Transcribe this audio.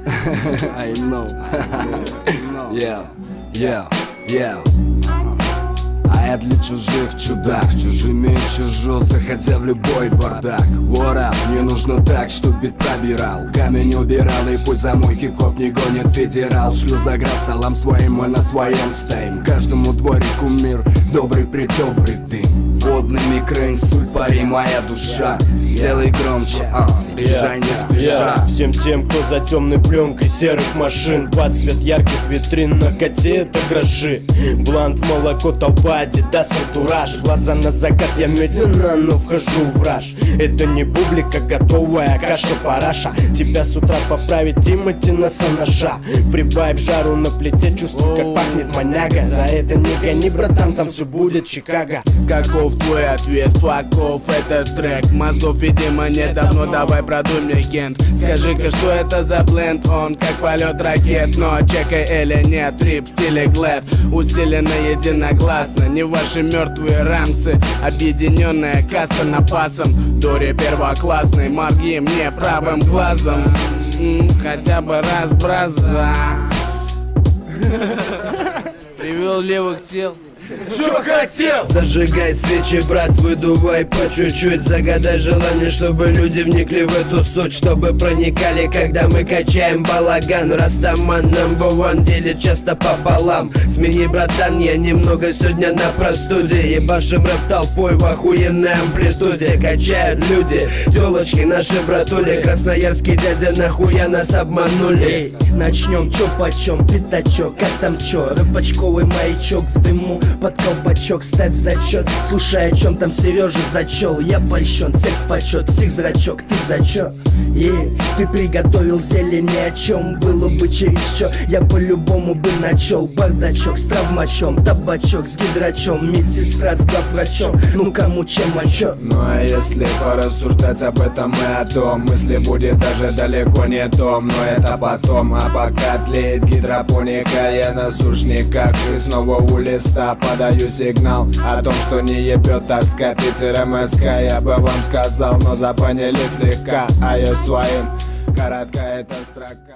I know. Yeah. А я для чужих чудак, чужими чужу, заходя в любой бардак. What up? Мне нужно так, чтоб бит пробирал, камень убирал, и путь за мой хип-хоп не гонит федерал. Шлю заград салам своим, мы на своем стоим. Каждому дворику мир, добрый-предобрый ты. Водными крын, суть пари, моя душа. Делай громче, езжай не спеша. Всем тем, кто за темной пленкой серых машин, под цвет ярких витрин, на коте это гроши. Блант в молоко, толпа, Адидас, антураж. Глаза на закат, я медленно, но вхожу в раж. Это не публика, готовая каша-параша. Тебя с утра поправить Тимати на санаша. Прибавь жару на плите, чувствуй, как пахнет маняга. За это не гони, братан, там все будет Чикаго. Каков твой ответ? Факов этот трек. Мозгов, видимо, недавно, давай продуй мне кент. Скажи-ка, что это за бленд? Он как полет ракет, но чекай или нет. Трип в стиле глэд, усиленно единогласно. Не ваши мертвые рамсы, объединенная каста напасом. Дори первоклассный, морги мне правым глазом. Хотя бы раз, браза. Привел левых тел. Чё хотел? Зажигай свечи, брат, выдувай по чуть-чуть. Загадай желание, чтобы люди вникли в эту суть, чтобы проникали, когда мы качаем балаган. Растаман number one делит часто пополам. Смени, братан, я немного сегодня на простуде. Ебашим рэп толпой в охуенной амплитуде. Качают люди, тёлочки наши братули. Красноярский дядя, нахуя нас обманули? Эй, начнем чё почем, пятачок, как там чё? Рыбачковый маячок в дыму, под колпачок ставь зачет. Слушай, о чем там Сережа зачел. Я польщен, секс почет, всех зрачок, ты за чё? Ты приготовил зелень ни о чем. Было бы через чё, я по-любому бы начел. Бардачок с травмачом, табачок с гидрачом, медсестра с главврачом. Ну кому чем, а чё? Ну а если порассуждать об этом и о том, мысли будет даже далеко не том. Но это потом, а пока тлеет гидропоника, я на сушниках и снова у листа подаю сигнал о том, что не ебет тоска. Питер МСК, я бы вам сказал, но запанили слегка. А я своим, коротка эта строка.